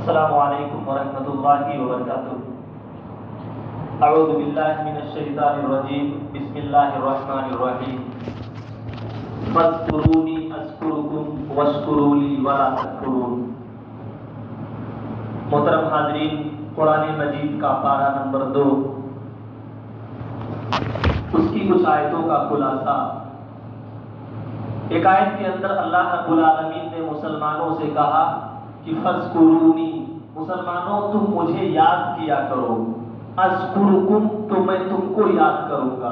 السلام علیکم ورحمۃ اللہ وبرکاتہ۔ اعوذ باللہ من الشیطان الرجیم، بسم اللہ الرحمن الرحیم۔ فاذکرونی اذکرکم واشکروا لی ولا تکفرون۔ محترم حاضرین، قرآن مجید کا پارہ نمبر 2، اس کی کچھ آیتوں کا خلاصہ۔ ایک آیت کے اندر اللہ رب العالمین نے مسلمانوں سے کہا کہ فاذکرونی، مسلمانوں تم مجھے یاد کیا کرو، اذکرکم تو میں تم کو یاد کروں گا،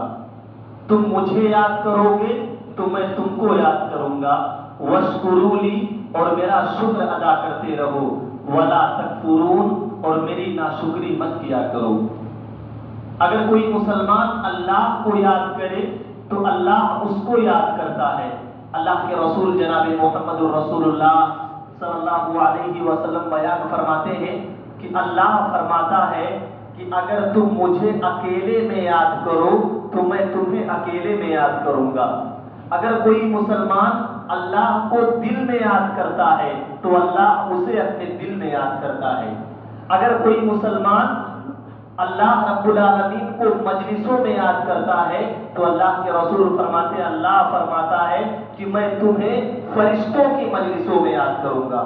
تم مجھے یاد کرو گے تو میں تم کو یاد کروں گا، واشکروا لی، اور میرا شکر ادا کرتے رہو، ولا تکفرون، اور میری ناشکری مت کیا کرو۔ اگر کوئی مسلمان اللہ کو یاد کرے تو اللہ اس کو یاد کرتا ہے۔ اللہ کے رسول جناب محمد رسول اللہ صلی اللہ علیہ وسلم بیان فرماتے ہیں کہ اللہ فرماتا ہے کہ اگر تم مجھے اکیلے میں یاد کرو تو میں تمہیں اکیلے میں یاد کروں گا۔ اگر کوئی مسلمان اللہ کو دل میں یاد کرتا ہے تو اللہ اسے اپنے دل میں یاد کرتا ہے۔ اگر کوئی مسلمان اللہ رب العالمین کو مجلسوں میں یاد کرتا ہے تو اللہ کے رسول فرماتے ہیں، اللہ فرماتا ہے کہ میں تمہیں فرشتوں کی مجلسوں میں یاد کروں گا۔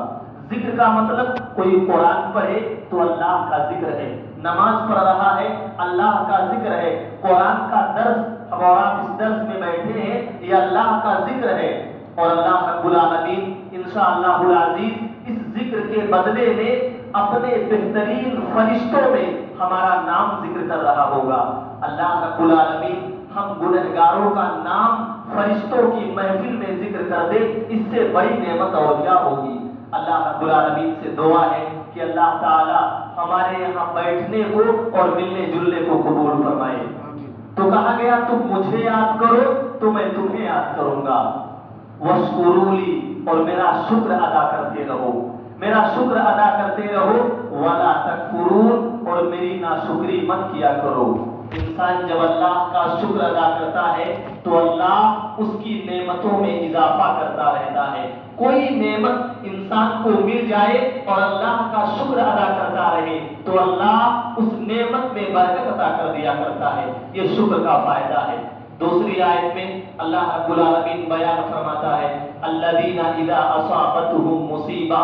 ذکر کا مطلب کوئی قرآن پڑھے تو اللہ کا ذکر ہے، نماز پڑھ رہا ہے اللہ کا ذکر ہے، قرآن کا درس اور آپ اس درس میں بیٹھے ہیں یہ اللہ کا ذکر ہے، اور اللہ رب العالمین انشاءاللہ العزیز اس ذکر کے بدلے میں اپنے بہترین فرشتوں میں ہمارا نام ذکر کر رہا ہوگا۔ اللہ رب العالمین ہم گنہگاروں کا نام فرشتوں کی محفل میں ذکر کر دے، اس سے بڑی نعمت اور کیا ہوگی۔ اللہ رب العالمین سے دعا ہے کہ اللہ تعالی ہمارے یہاں بیٹھنے کو اور ملنے جلنے کو قبول فرمائے۔ تو کہا گیا تم مجھے یاد کرو تو میں تمہیں یاد کروں گا، واشکروا لی، اور میرا شکر ادا کرتے رہو، میرا شکر ادا کرتے رہو، ولا تکفرون، اور میری ناشکری مت کیا کرو۔ انسان جب اللہ کا شکر ادا کرتا ہے تو اللہ اس کی نعمتوں میں اضافہ کرتا رہتا ہے۔ کوئی نعمت انسان کو مل جائے اور اللہ کا شکر ادا کرتا رہے تو اللہ اس نعمت میں برکت عطا کر دیا کرتا ہے، یہ شکر کا فائدہ ہے۔ دوسری آیت میں اللہ رب العالمین بیان فرماتا ہے، الذین اذا اصابتهم مصیبہ،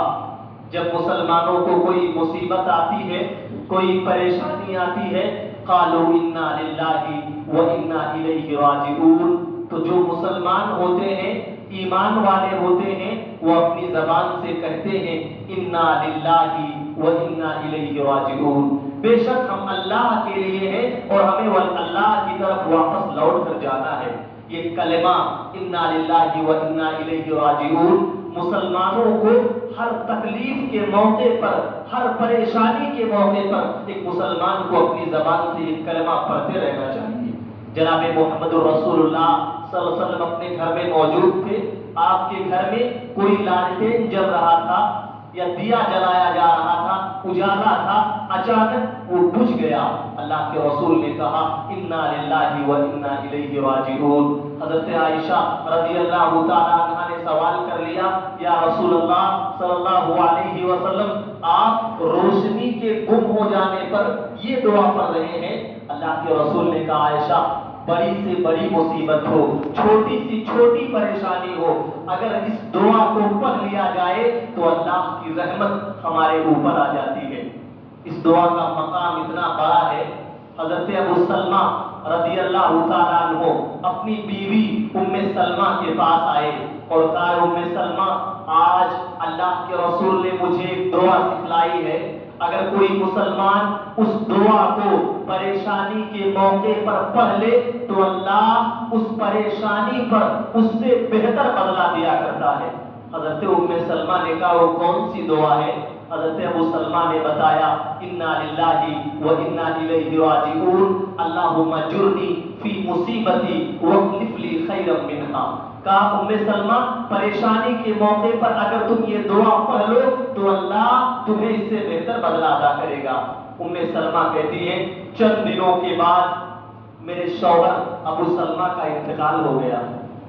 جب مسلمانوں کو کوئی مصیبت آتی ہے، کوئی پریشانی آتی ہے، قالوا انا للہ و انا الیہ راجعون، تو جو مسلمان ہوتے ہیں، ایمان والے ہوتے ہیں، وہ اپنی زبان سے کہتے ہیں انا للہ و انا الیہ راجعون، بے شک ہم اللہ کے لیے ہیں اور ہمیں اللہ کی طرف واپس لوٹ کر جانا ہے۔ یہ کلمہ انا للہ و انا الیہ راجعون مسلمانوں کو ہر تکلیف کے موقع پر، ہر پریشانی کے موقع پر ایک مسلمان کو اپنی زبان سے یہ کلمہ پڑھتے رہنا چاہیے۔ جناب محمد رسول اللہ صلی اللہ علیہ وسلم اپنے گھر میں موجود تھے، آپ کے گھر میں کوئی لالٹین جل رہا تھا یا دیا جلایا جا رہا تھا، اجالا تھا، اچانک وہ بجھ گیا۔ اللہ کے رسول نے کہا انا للہ و انا الیہ راجعون۔ حضرت عائشہ رضی اللہ تعالی عنہا نے سوال کر لیا، یا رسول اللہ صلی اللہ علیہ وسلم، آپ روشنی کے گم ہو جانے پر یہ دعا پڑھ رہے ہیں؟ اللہ کے رسول نے کہا، عائشہ بڑی سے بڑی مصیبت ہو، چھوٹی سی چھوٹی پریشانی ہو، اگر اس دعا کو پڑھ لیا جائے تو اللہ کی رحمت ہمارے اوپر آ جاتی ہے۔ اس دعا کا مقام اتنا بڑا ہے، حضرت ابو سلمہ رضی اللہ تعالیٰ عنہ اپنی بیوی ام سلمہ کے پاس آئے اور کہا، ام سلمہ آج اللہ کے رسول نے مجھے ایک دعا سکھلائی ہے، اگر کوئی مسلمان اس دعا کو پریشانی کے موقع پر پڑھ لے تو اللہ اس پریشانی پر اس سے بہتر بدلہ دیا کرتا ہے۔ حضرت ام سلمہ نے کہا وہ کون سی دعا ہے؟ حضرت ابو سلمہ نے بتایا انا للہ و انا الیہ راجعون، اللہم اجرنی فی مصیبتی واخلف لی خیرا منہا۔ کہا ام سلمہ پریشانی کے موقع پر اگر تم یہ دعا پڑھ لو تو اللہ تمہیں اس سے بہتر بدلہ ادا کرے گا۔ ام سلمہ کہتی ہے چند دنوں کے بعد میرے شوہر ابو سلمہ کا انتقال ہو گیا۔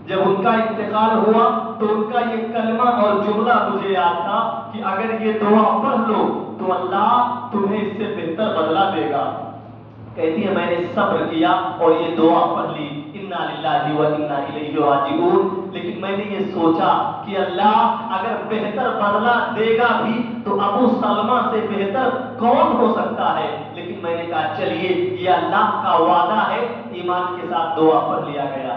جب ان کا انتقال ہوا تو ان کا یہ کلمہ اور جملہ مجھے یاد تھا کہ اگر یہ دعا پڑھ لو تو اللہ تمہیں اس سے بہتر بدلہ دے گا. کہتی ہے میں نے صبر کیا اور یہ دعا پڑھ لی انا للہ و انا الیہ راجعون. لیکن میں نے یہ سوچا کہ اللہ اگر بہتر بدلہ دے گا بھی تو ابو سلمہ سے بہتر کون ہو سکتا ہے. لیکن میں نے کہا چلیے یہ اللہ کا وعدہ ہے. ایمان کے ساتھ دعا پڑھ لیا گیا.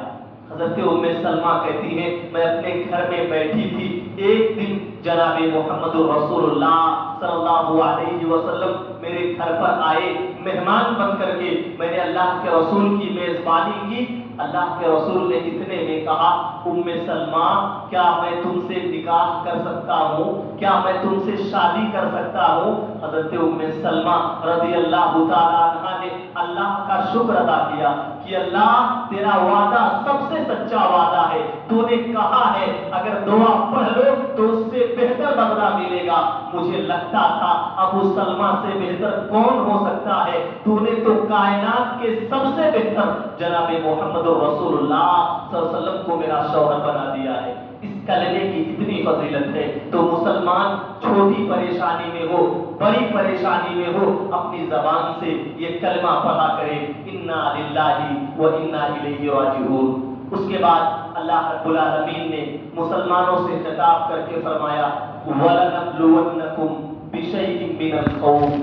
حضرت ام سلمہ کہتی ہیں میں اپنے گھر میں بیٹھی تھی. ایک دن جناب محمد رسول اللہ صلی اللہ علیہ وسلم میرے گھر پر آئے مہمان بن کر کے. میں نے اللہ کے رسول کی میزبانی کی. اللہ کے رسول نے اتنے میں کہا ام سلمہ کیا میں تم سے نکاح کر سکتا ہوں؟ کیا میں تم سے شادی کر سکتا ہوں؟ حضرت ام سلمہ رضی اللہ تعالیٰ عنہا نے اللہ کا شکر ادا کیا کہ اللہ تیرا وعدہ سب سے سچا وعدہ ہے. تو نے کہا ہے اگر دعا پڑھ لو تو اس سے بہتر بدلہ ملے گا. مجھے لگتا تھا ابو سلمہ سے بہتر کون ہو سکتا ہے. تو نے تو کائنات کے سب سے بہتر جناب محمد رسول اللہ صلی اللہ علیہ وسلم کو میرا شوہر بنا دیا ہے. اس کلمے کی اتنی فضیلت ہے. تو مسلمان چھوٹی پریشانی میں ہو بڑی پریشانی میں ہو اپنی زبان سے یہ کلمہ پڑھا کرے انا للہ و انا الیہ راجعون. اس کے بعد اللہ رب العالمین نے مسلمانوں سے خطاب کر کے فرمایا وَلَنَبْلُوَنَّكُمْ بِشَيْءٍ مِّنَ الْخَوْفِ.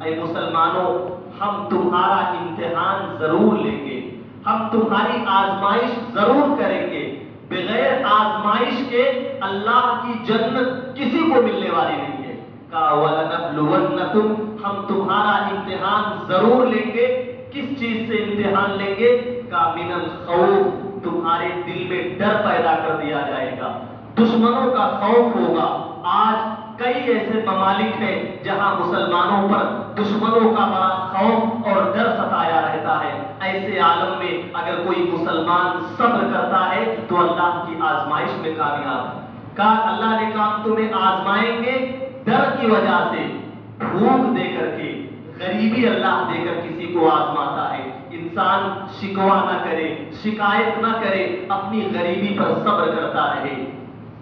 اے مسلمانوں ہم تمہارا امتحان ضرور لیں گے. ہم تمہاری آزمائش ضرور کریں گے. بغیر آزمائش کے اللہ کی جنت کسی کو ملنے والی نہیں ہے. کہا وَلَنَبْلُوَنَّكُمْ ہم تمہارا امتحان ضرور لیں گے. کس چیز سے امتحان لیں گے؟ کہا مِنَ الْخَوْفِ تمہارے دل میں ڈر پیدا کر دیا جائے گا. دشمنوں کا خوف ہوگا. آج کئی ایسے ممالک ہیں جہاں مسلمانوں پر دشمنوں کا بڑا خوف اور ڈر ستایا رہتا ہے. ایسے عالم میں اگر کوئی مسلمان صبر کرتا ہے تو اللہ کی آزمائش میں کامیاب ہے. کہا اللہ نے کہا تمہیں آزمائیں گے ڈر کی وجہ سے. بھوک دے کر کے غریبی اللہ دے کر کسی کو آزماتا ہے. انسان شکوا نہ کرے شکایت نہ کرے اپنی غریبی پر صبر کرتا رہے.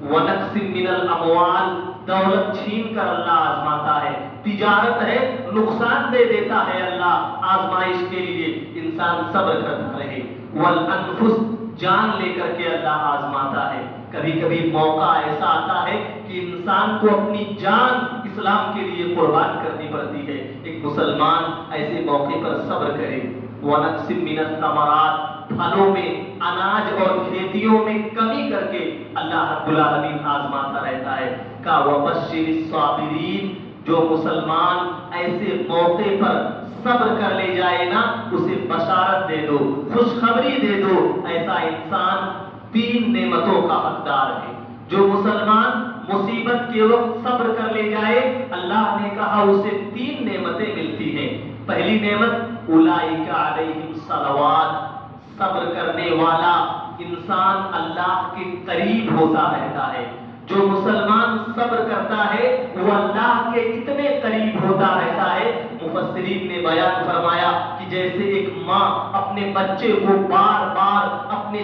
وَنَقْصٍ مِّنَ الْأَمْوَالِ دولت چھین کر اللہ آزماتا ہے. تجارت ہے نقصان دے دیتا ہے اللہ آزمائش کے لیے. انسان صبر کرتا رہے. وَالْأَنفُسِ جان لے کر کے اللہ آزماتا ہے. کبھی کبھی موقع ایسا آتا ہے کہ انسان کو اپنی جان اسلام کے لیے قربان کرنی پڑتی ہے. ایک مسلمان ایسے موقع پر صبر کرے. وَنَقْصٍ مِّنَ الثَّمَرَاتِ پھلوں میں اناج اور کھیتیوں میں کمی کر کے اللہ رب العالمین آزماتا رہتا ہے. کہا وَبَشِّرِ الصَّابِرِينَ جو مسلمان ایسے موقع پر صبر کر لے جائے نا اسے بشارت دے دو خوشخبری دے دو. ایسا انسان 3 نعمتوں کا حقدار ہے. جو مسلمان مصیبت کے وقت صبر کر لے جائے اللہ نے کہا اسے 3 نعمتیں ملتی ہیں. پہلی نعمت اولئک علیہم صلوات. صبر کرنے والا انسان اللہ کے قریب ہوتا رہتا ہے. جو مسلمان صبر کرتا ہے وہ اللہ کے اتنے قریب ہوتا رہتا ہے. مفسرین نے بیان فرمایا کہ جیسے ایک ماں اپنے بچے کو بار بار اپنی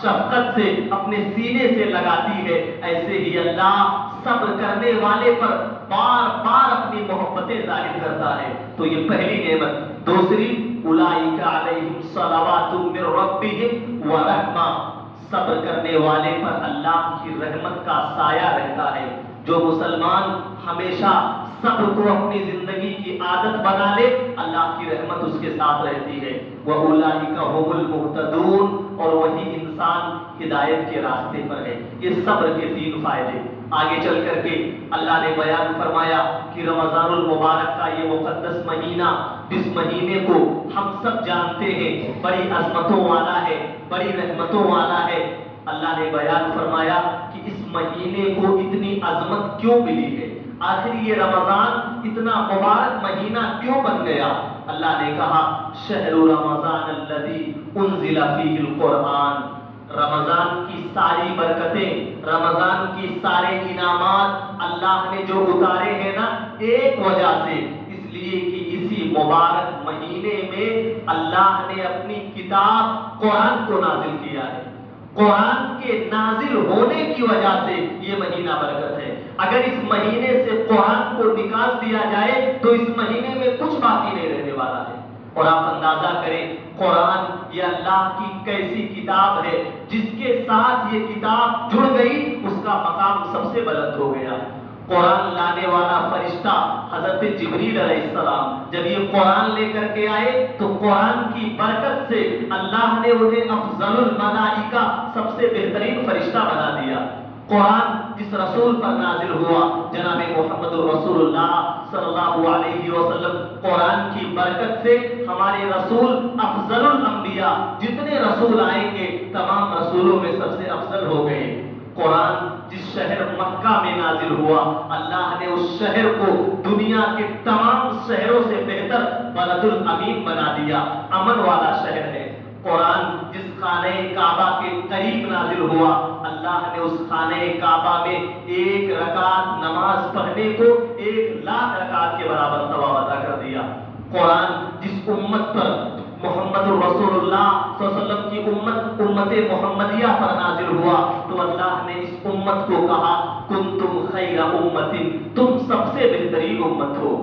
شفقت سے اپنے سینے سے لگاتی ہے ایسے ہی اللہ صبر کرنے والے پر بار بار اپنی محبتیں ظاہر کرتا ہے. تو یہ پہلی نعمت. دوسری اولئک علیہم صلوات من ربہم ورحمہ. صبر کرنے والے پر اللہ کی رحمت کا سایہ رہتا ہے. جو مسلمان ہمیشہ صبر کو اپنی زندگی کی عادت بنا لے اللہ کی رحمت اس کے ساتھ رہتی ہے. وَأُولَٰئِكَ هُمُ الْمُهْتَدُونَ اور وہی انسان ہدایت کے راستے پر ہے. یہ صبر کے 3 فائدے. آگے چل کر کے اللہ نے بیان فرمایا کہ رمضان المبارک کا یہ مقدس مہینہ جس مہینے کو ہم سب جانتے ہیں بڑی عظمتوں والا ہے بڑی رحمتوں والا ہے. اللہ نے بیان فرمایا کہ اس مہینے کو اتنی عظمت کیوں ملی ہے. آخر یہ رمضان اتنا مبارک مہینہ کیوں بن گیا. اللہ نے کہا شہر رمضان الذی انزل فیہ القرآن. رمضان کی ساری برکتیں رمضان کی سارے انعامات اللہ نے جو اتارے ہیں نا ایک وجہ سے اس لیے کہ اسی مبارک مہینے میں اللہ نے اپنی کتاب قرآن کو نازل کیا ہے. قرآن کے نازل ہونے کی وجہ سے یہ مہینہ برکت ہے. اگر اس مہینے سے قرآن کو نکال دیا جائے تو اس مہینے میں کچھ باقی نہیں رہنے والا ہے۔ اور آپ اندازہ کریں قرآن یہ اللہ کی کیسی کتاب ہے جس کے ساتھ یہ کتاب جڑ گئی اس کا مقام سب سے بلند ہو گیا۔ قرآن لانے والا فرشتہ حضرت جبریل علیہ السلام جب یہ قرآن لے کر کے آئے تو قرآن کی برکت سے اللہ نے انہیں افضل الملائکہ سب سے بہترین فرشتہ بنا دیا۔ قرآن جس رسول پر نازل ہوا جناب محمد رسول اللہ صلی اللہ علیہ وسلم، قرآن کی برکت سے ہمارے رسول افضل الانبیاء، جتنے رسول آئیں گے تمام رسولوں میں سب سے افضل ہو گئے۔ قرآن جس شہر مکہ میں نازل ہوا اللہ نے اس شہر کو دنیا کے تمام شہروں سے بہتر بلد الامین بنا دیا، امن والا شہر ہے۔ قرآن جس خانہ کعبہ کے قریب نازل ہوا اللہ نے اس خانہ کعبہ میں ایک رکعت نماز پڑھنے کو 1,00,000 رکعت کے برابر ثواب عطا کر دیا۔ قرآن جس امت پر محمد رسول اللہ صلی اللہ علیہ وسلم کی امت محمدیہ پر نازل ہوا تو اللہ نے اس امت کو کہا کنتم خیر امت، تم سب سے بہترین امت ہو۔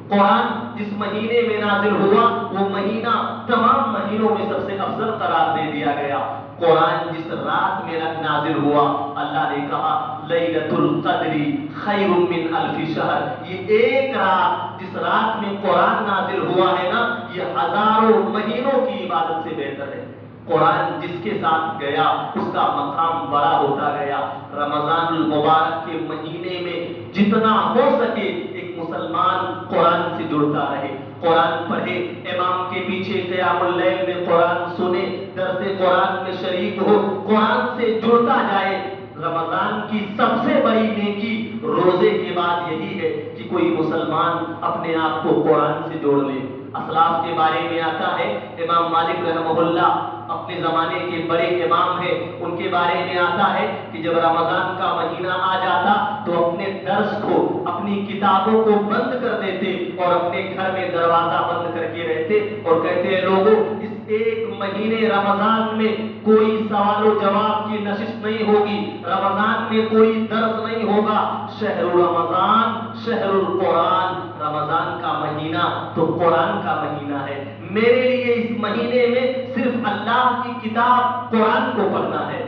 قرآن جس مہینے میں نازل ہوا وہ مہینہ تمام مہینوں میں سب سے افضل قرار دے دیا گیا۔ قرآن جس رات میں نازل ہوا اللہ نے کہا لیلۃ القدر خیر من الف شہر، یہ ایک رات جس رات میں قرآن نازل ہوا ہے نا یہ ہزاروں مہینوں کی عبادت سے بہتر ہے۔ قرآن جس کے ساتھ گیا اس کا مقام بڑا ہوتا گیا۔ رمضان المبارک کے مہینے میں جتنا ہو سکے ایک مسلمان قرآن سے جڑتا رہے، قرآن پڑھے، امام کے پیچھے قیام اللیل میں قرآن سنے، درس قرآن میں شریک ہو، قرآن سے جڑتا جائے۔ رمضان کی سب سے بڑی نیکی روزے کے بعد یہی ہے کہ کوئی مسلمان اپنے آپ کو قرآن سے جوڑ لے۔ اسلاف کے بارے میں آتا ہے، امام مالک رحمہ اللہ اپنے زمانے کے بڑے امام ہیں، ان کے بارے میں آتا ہے کہ جب رمضان کا مہینہ آ جاتا تو اپنے درس کو اپنی کتابوں کو بند کر دیتے اور اپنے گھر میں دروازہ بند کر کے رہتے اور کہتے ہیں لوگوں اس ایک مہینے رمضان میں کوئی سوال و جواب کی نشست نہیں ہوگی، رمضان میں کوئی درس نہیں ہوگا، شہر رمضان شہر القرآن، رمضان کا مہینہ تو قرآن کا مہینہ ہے، میرے لیے اس مہینے میں صرف اللہ کی کتاب قرآن کو پڑھنا ہے۔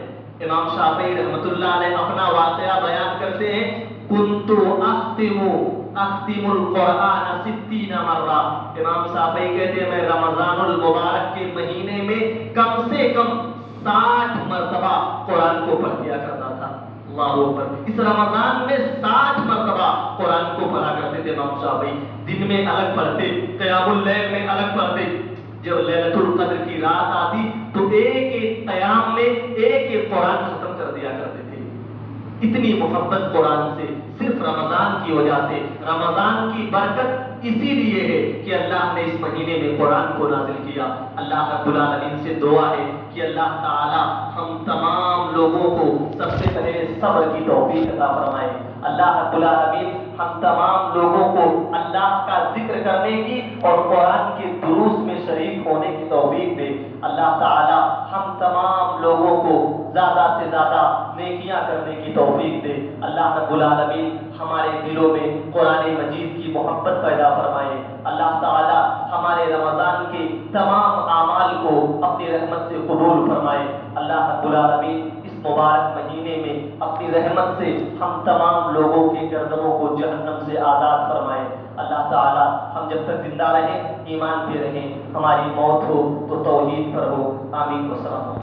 امام شافعی رحمۃ اللہ علیہ اپنا واقعہ بیان کرتے ہیں کنتو اختم القرآن 60 مرہ، امام شافعی کہتے ہیں میں رمضان المبارک کے مہینے میں کم سے کم 60 مرتبہ قرآن کو پڑھ دیا کرتا تھا۔ اللہ اکبر، اس رمضان میں 60 مرتبہ قرآن کو پڑھا کرتے تھے امام شافعی، دن میں الگ پڑھتے، قیام اللیل میں الگ پڑھتے، جب لیلۃ القدر کی رات آتی تو ایک ایک قیام میں ایک ایک قرآن ختم کر دیا کرتے تھے۔ اتنی محبت قرآن سے صرف رمضان کی وجہ سے، رمضان کی برکت اسی لیے ہے کہ اللہ نے اس مہینے میں قرآن کو نازل کیا۔ اللہ رب العالمین سے دعا ہے کہ اللہ تعالی ہم تمام لوگوں کو سب سے پہلے صبر کی توفیق عطا فرمائے۔ اللہ رب العالمین ہم تمام لوگوں کو اللہ کا ذکر کرنے کی اور قرآن کے دروس میں شریک ہونے کی توفیق دے۔ اللہ تعالی ہم تمام لوگوں کو زیادہ سے زیادہ نیکیاں کرنے کی توفیق دے۔ اللہ رب العالمین ہمارے دلوں میں قرآن مجید کی محبت پیدا فرمائے۔ اللہ تعالی ہمارے رمضان کے تمام اعمال کو اپنی رحمت سے قبول فرمائے۔ اللہ رب العالمین اس مبارک مہینے میں اپنی رحمت سے ہم تمام لوگوں کے گردنوں کو جہنم سے آزاد فرمائے۔ اللہ تعالی ہم جب تک زندہ رہیں ایمان پہ رہیں، ہماری موت ہو تو توحید پر ہو۔ آمین و سلام۔